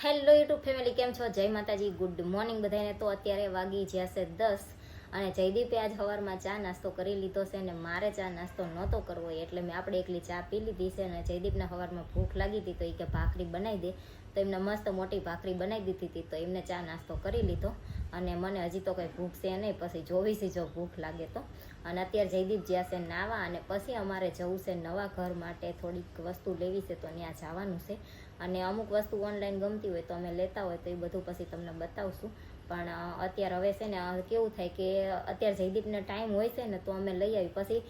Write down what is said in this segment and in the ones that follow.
Hello YouTube family, કેમ છો? જય માતાજી, ગુડ મોર્નિંગ બધાને. તો અત્યારે વાગી જ્યાં છે 10 અને જયદીપે આજ સવારમાં ચા નાસ્તો કરી લીધો છે અને મારે ચા નાસ્તો નહોતો કરવો એટલે મેં આપણે એકલી ચા પી લીધી છે. અને જયદીપને સવારમાં ભૂખ લાગી હતી તો એ કે ભાખરી બનાવી દે, તો એમને મસ્ત મોટી ભાખરી બનાવી દીધી હતી તો એમને ચા નાસ્તો કરી લીધો. અને મને હજી તો કંઈ ભૂખ છે નહીં, પછી જોવીશી જો ભૂખ લાગે તો. અને અત્યારે જયદીપ જ્યાં છે નાવા અને પછી અમારે જવું છે નવા ઘર માટે, થોડીક વસ્તુ લેવી છે તો ત્યાં જવાનું છે. અને અમુક વસ્તુ ઓનલાઈન ગમતી હોય તો અમે લેતા હોય તો એ બધું પછી તમને બતાવશું. પણ અત્યારે હવે છે ને કેવું થાય કે અત્યારે જયદીપને ટાઈમ હોય છે ને તો અમે લઈ આવી, પછી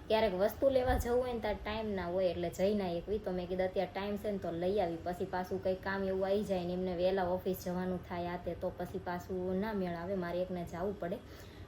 ક્યારેક વસ્તુ લેવા જવું હોય ને ત્યારે ટાઈમ ના હોય એટલે જઈ ના એકવી. તો મેં કીધું અત્યારે ટાઈમ છે ને તો લઈ આવી, પછી પાછું કંઈ કામ એવું આવી જાય ને એમને વહેલા ઓફિસ જવાનું થાય આ તે, તો પછી પાછું ના મેળ આવે, મારે એકને જવું પડે.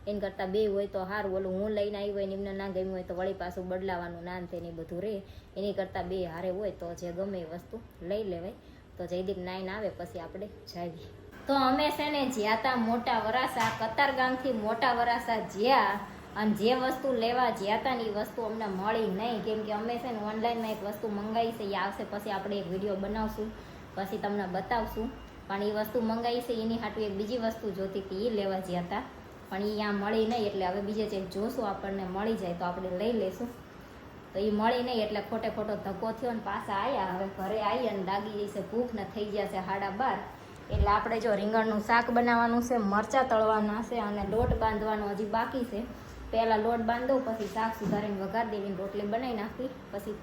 એના કરતાં બે હોય તો સારું, ઓલું હું લઈને આવી હોય ને એમને ના ગમ્યું હોય તો વળી પાછું બદલાવાનું ના તે બધું રહે. એની કરતાં બે હારે હોય તો જે ગમે એ વસ્તુ લઈ લેવાય. તો જયદીપ નાઈને આવે પછી આપણે જાવીએ. તો અમે છે ને જ્યાં તા મોટા વરાસા, કતારગામથી મોટા વરાસા જ્યાં, અને જે વસ્તુ લેવા જ્યાં તા ને એ વસ્તુ અમને મળી નહીં, કેમ કે અમે છે ને ઓનલાઈનમાં એક વસ્તુ મંગાવી છે, એ આવશે પછી આપણે એક વિડીયો બનાવશું, પછી તમને બતાવશું. પણ એ વસ્તુ મંગાવી છે એની હાટું એક બીજી વસ્તુ જોતી હતી, એ લેવા જ્યાં તા પણ એ અહીંયા મળી નહીં, એટલે હવે બીજે ચેક જોશું, આપણને મળી જાય તો આપણે લઈ લઈશું. તો એ મળી નહીં એટલે ખોટે ખોટો ધક્કો થયો ને પાછા આવ્યા. હવે ઘરે આવી અને લાગી જઈ છે ભૂખ ને થઈ ગયા છે 12:30. એટલે આપણે જો રીંગણનું શાક બનાવવાનું છે, મરચાં તળવાના છે અને લોટ બાંધવાનો હજી બાકી છે. પહેલાં લોટ બાંધો, પછી શાક સુધારીને વઘાર દેવીને રોટલી બનાવી નાખી, પછી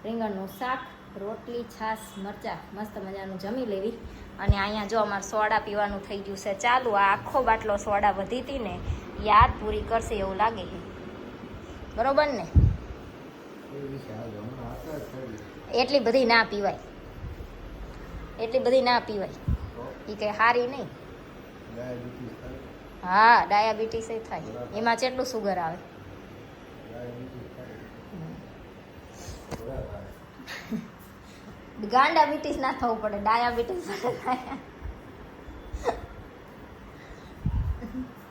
રીંગણનું શાક, રોટલી, છાશ, મરચાં મસ્ત મજાનું જમી લેવી. અને અહીંયા જો અમારે સોડા પીવાનું થઈ ગયું છે ચાલુ. આ આખો બાટલો સોડા વધી હતી ને યાદ પૂરી કરશે એવું લાગે છે, બરોબર ને? એટલી બધી ના પીવાય, એટલી બધી ના પીવાય, એ કંઈ સારી નહીં. હા, ડાયાબિટીસ એ થાય, એમાં કેટલું સુગર આવે. ગાંડાબિટીસ ના થવું પડે, ડાયાબિટીસ થાય.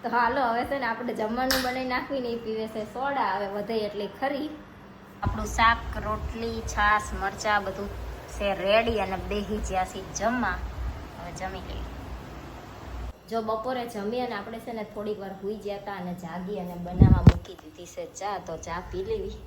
તો હાલો હવે છે ને આપણે જમવાનું બનાવી નાખવીને એ પીવે છે સોડા. હવે વધે એટલે ખરી. આપણું શાક, રોટલી, છાશ, મરચાં બધું છે રેડી અને બેહી જ્યાંથી જમવા. હવે જમી લઈએ. જો બપોરે જમી અને આપણે છે ને થોડીક વાર સૂઈ ગયા હતા અને જાગી અને બનાવવા મૂકી દીધી છે ચા, તો ચા પી લેવી.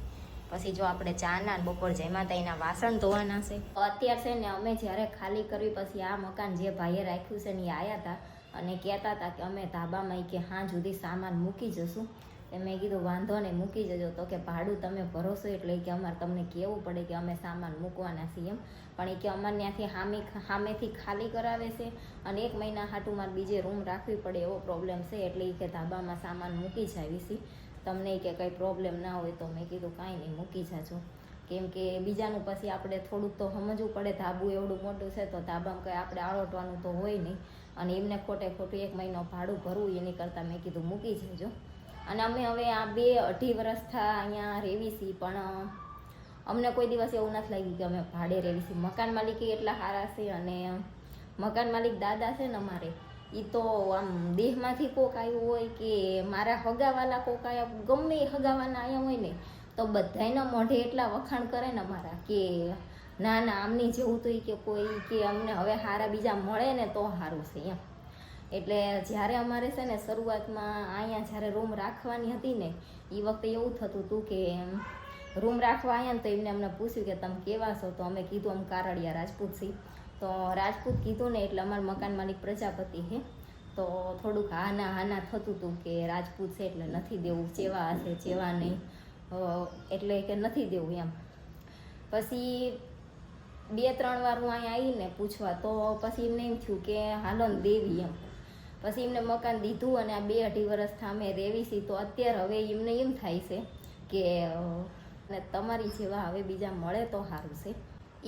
પછી જો આપણે ચાના બપોર જમ્યા હતા એના વાસણ ધોવાના છે. અત્યારે છે ને અમે જ્યારે ખાલી કરવી પછી આ મકાન જે ભાઈએ રાખ્યું છે ને એ આવ્યા હતા અને કહેતા હતા કે અમે ધાબામાં કે હા સુધી સામાન મૂકી જશું. તો મેં કીધું વાંધો નહીં, મૂકી જજો. તો કે ભાડું તમે ભરોસો એટલે કે અમારે તમને કહેવું પડે કે અમે સામાન મૂકવાના છીએ એમ. પણ એ કે અમારે ત્યાંથી સામેથી ખાલી કરાવે છે અને 1 મહિના હાટું મારે બીજે રૂમ રાખવી પડે એવો પ્રોબ્લેમ છે, એટલે એ કે ધાબામાં સામાન મૂકી જાવી છે. તમને કે કંઈ પ્રોબ્લેમ ના હોય તો મેં કીધું કાંઈ નહીં, મૂકી જાજો. કેમ કે બીજાનું પછી આપણે થોડુંક તો સમજવું પડે, ધાબું એવડું મોટું છે તો ધાબામાં કંઈ આપણે આળોટવાનું તો હોય નહીં. અને એમને ખોટે ખોટું 1 મહિનો ભાડું ભરવું એની કરતાં મેં કીધું મૂકી જજો. અને અમે હવે આ 2-2.5 વર્ષથી અહીંયા રહેવી છીએ, પણ અમને કોઈ દિવસ એવું નથી લાગ્યું કે અમે ભાડે રહેવી છીએ. મકાન માલિક એટલા સારા છે અને મકાન માલિક દાદા છે ને અમારે, એ તો આમ દેહમાંથી કોક આવ્યું હોય કે મારા હગાવાલા કોક આવ્યા, ગમે એ હગાવાલા આવ્યા હોય ને તો બધાયના મોઢે એટલા વખાણ કરે ને અમારા કે ના ના આમની જેવું તો કે કોઈ કે અમને હવે સારા બીજા મળે ને તો સારું છે એમ. એટલે જ્યારે અમારે છે ને શરૂઆતમાં અહીંયા જ્યારે રૂમ રાખવાની હતી ને એ વખતે એવું થતું હતું કે રૂમ રાખવા આવ્યા ને તો એમને અમને પૂછ્યું કે તમે કેવા છો, તો અમે કીધું અમે કારડિયા રાજપૂત છીએ. તો રાજપૂત કીધું ને એટલે અમારા મકાન માલિક પ્રજાપતિ છે, તો થોડુંક હાના થતું હતું કે રાજપૂત છે એટલે નથી દેવું, ચેવા હશે ચેવા નહીં, એટલે કે નથી દેવું એમ. પછી 2-3 વાર હું અહીંયા આવીને પૂછવા તો પછી એમને એમ થયું કે હાલો ને દેવી એમ. પછી એમને મકાન દીધું અને આ 2-2.5 વર્ષથી અમે રહેવી છીએ. તો અત્યારે હવે એમને એમ થાય છે કે તમારી જેવા હવે બીજા મળે તો સારું છે.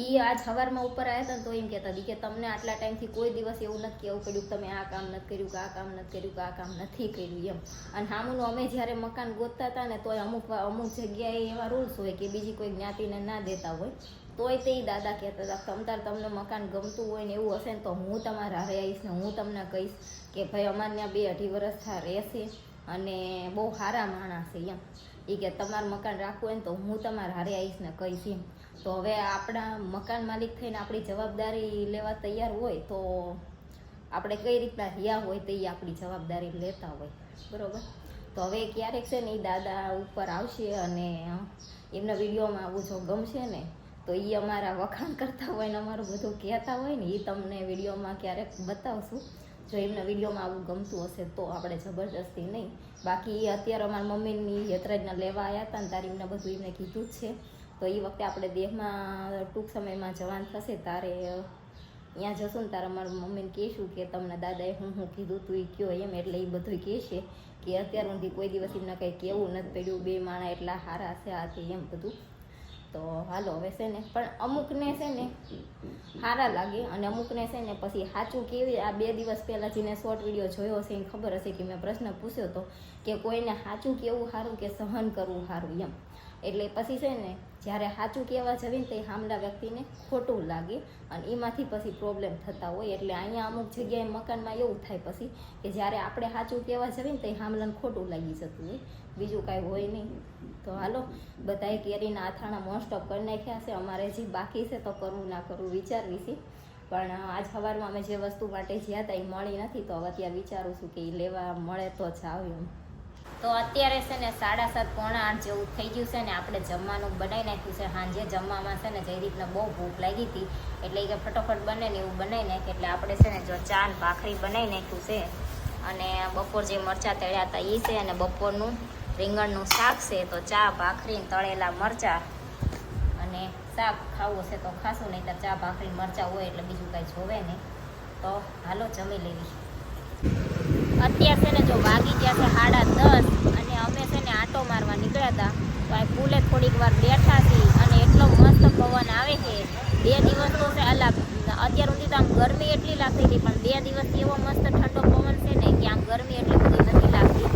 એ આજ સવારમાં ઉપર આવ્યા હતા ને તો એમ કહેતા હતી કે તમને આટલા ટાઈમથી કોઈ દિવસ એવું નથી કહેવું પડ્યું કે તમે આ કામ નથી કર્યું, કે આ કામ નથી કર્યું, કે આ કામ નથી કર્યું એમ. અને સામુનું અમે જ્યારે મકાન ગોતતા હતા ને તોય અમુક જગ્યાએ એવા રૂલ્સ હોય કે બીજી કોઈ જ્ઞાતિને ના દેતા હોય, તોય તે દાદા કહેતા હતા તમતાર તમને મકાન ગમતું હોય ને એવું હશે ને તો હું તમારા હારે આવીશ ને હું તમને કહીશ કે ભાઈ અમારે ત્યાં 2-2.5 વર્ષ થયા રહેશે અને બહુ સારા માણસ છે એમ. એ કે તમારું મકાન રાખવું હોય ને તો હું તમારા હારે આવીશ ને કહીશ એમ. તો હવે આપણા મકાન માલિક થઈને આપણી જવાબદારી લેવા તૈયાર હોય તો આપણે કઈ રીતના રહ્યા હોય તો એ આપણી જવાબદારી લેતા હોય, બરાબર. તો હવે ક્યારેક છે ને એ દાદા ઉપર આવશે અને એમના વિડીયોમાં આવું જો ગમશે ને તો એ અમારા વખાણ કરતા હોય ને અમારું બધું કહેતા હોય ને એ તમને વિડીયોમાં ક્યારેક બતાવશું. જો એમના વિડીયોમાં આવું ગમતું હશે તો આપણે જબરજસ્તી નહીં. બાકી એ અત્યારે અમારા મમ્મીની યત્રાજના લેવા આવ્યા હતા ને તારે એમને બધું એમને કીધું જ છે. તો એ વખતે આપણે દેહમાં ટૂંક સમયમાં જવાન થશે તારે ત્યાં જશું ને તારે અમારા મમ્મીને કહીશું કે તમને દાદાએ હું કીધું તું એ કયો એમ. એટલે એ બધું કહેશે કે અત્યાર સુધી કોઈ દિવસ એમને કંઈ કહેવું નથી પડ્યું, બે માણા એટલા સારા છે આથી એમ બધું. તો હાલો હવે છે ને પણ અમુકને છે ને સારા લાગે અને અમુકને છે ને પછી સાચું કેવી. આ 2 દિવસ પહેલાં જેને શોર્ટ વિડીયો જોયો હશે એને ખબર હશે કે મેં પ્રશ્ન પૂછ્યો હતો કે કોઈને સાચું કહેવું સારું કે સહન કરવું સારું એમ. એટલે પછી છે ને જ્યારે સાચું કહેવા જવીને તો એ સામલા વ્યક્તિને ખોટું લાગે અને એમાંથી પછી પ્રોબ્લેમ થતા હોય. એટલે અહીંયા અમુક જગ્યાએ મકાનમાં એવું થાય પછી કે જ્યારે આપણે સાચું કહેવા જવીને તો એ સામલાને ખોટું લાગી જતું હોય, બીજું કાંઈ હોય નહીં. તો હાલો બધાએ કેરીના આથાણા મોસ્ટ ઓફ કરી નાખ્યા છે. અમારે જે બાકી છે તો કરવું ના કરવું વિચારવી છે. પણ આજ સવારમાં અમે જે વસ્તુ માટે જ્યાં હતા એ મળી નથી તો હવે ત્યાં વિચારું છું કે એ લેવા મળે તો જ આવ્યું. તો અત્યારે છે ને 7:30 પોણા 8 જેવું થઈ ગયું છે ને આપણે જમવાનું બનાવી નાખ્યું છે. સાંજે જમવામાં છે ને જયદીપને બહુ ભૂખ લાગી હતી એટલે કે ફટોફટ બને ને એવું બનાવી નાખે. એટલે આપણે છે ને જો ચા ને ભાખરી બનાવી નાખ્યું છે અને બપોર જે મરચાં તળ્યા હતા એ છે અને બપોરનું રીંગણનું શાક છે. તો ચા ભાખરી તળેલા મરચાં અને શાક ખાવું છે તો ખાશું, નહીં તો ચા ભાખરી મરચાં હોય એટલે બીજું કાંઈ જોવે નહીં. તો હાલો જમી લેવી. અત્યારે છે ને જો વાગી ગયા છે 10:30 અને અમે છે ને આંટો મારવા નીકળ્યા હતા. તો આ પુલે થોડીક વાર બેઠા છીએ અને એટલો મસ્ત પવન આવે છે. 2 દિવસ તો છે અત્યાર સુધી તો આમ ગરમી એટલી લાગતી હતી પણ 2 દિવસથી એવો મસ્ત ઠંડો પવન છે ને કે આમ ગરમી એટલી બધી નથી લાગતી.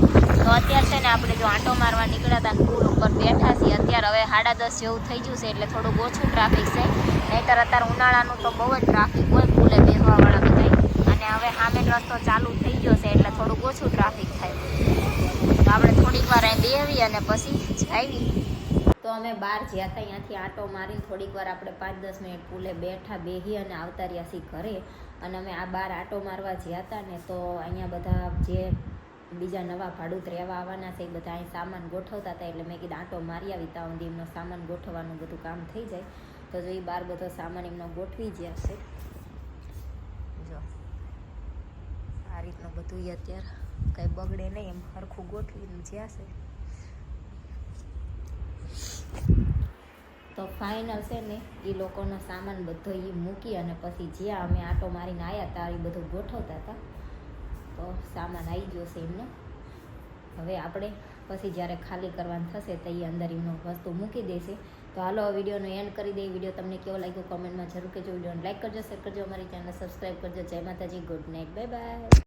તો અત્યારે છે ને આપણે જો આંટો મારવા નીકળ્યા હતા પુલ ઉપર બેઠા છીએ. અત્યારે હવે 10:30 જેવું થઈ ગયું છે એટલે થોડુંક ઓછું ટ્રાફિક છે, નહીંતર અત્યારે ઉનાળાનું તો બહુ જ ટ્રાફિક હોય પુલે બેસવાવાળા બધા. અને હવે સામે રસ્તો ચાલુ થઈ ગયો છે એટલે થોડુંક ઓછું ટ્રાફિક થાય. તો આપણે થોડીક વાર અહીં બેસી અને પછી આવી. તો અમે બહાર ગયા હતા, અહીંયાથી આંટો મારીને થોડીક વાર આપણે 5-10 મિનિટ પુલે બેઠા બેસી અને આવતા રહ્યા છીએ ઘરે. અને અમે આ બહાર આંટો મારવા ગયા હતા ને તો અહીંયા બધા જે બીજા નવા ભાડૂત રહેવા આવવાના છે એ બધા અહીં સામાન ગોઠવતા હતા. એટલે મેં કીધું આંટો મારી આવી ત્યાં સુધી એમનો સામાન ગોઠવવાનું બધું કામ થઈ જાય. તો જો એ બહાર બધો સામાન એમનો ગોઠવી ગયા છે. જો આ રીતનું બધું અત્યારે કંઈ બગડે નહીં એમ સરખું ગોઠવી જ્યાં છે. તો ફાઇનલ છે ને એ લોકોનો સામાન બધો એ મૂકી અને પછી જ્યાં અમે આંટો મારીને આવ્યા હતા એ બધું ગોઠવતા હતા. તો સામાન આવી ગયો છે એમને. હવે આપણે પછી જ્યારે ખાલી કરવાનું થશે તો એ અંદર એમનો વસ્તુ મૂકી દેશે. તો હાલો વિડીયોનો એન્ડ કરી દઈએ. વિડીયો તમને કેવો લાગ્યો કોમેન્ટમાં જરૂર કહેજો. વિડીયોને લાઈક કરજો, શેર કરજો, અમારી ચેનલ સબસ્ક્રાઈબ કરજો. જય માતાજી, ગુડ નાઇટ, બાય બાય.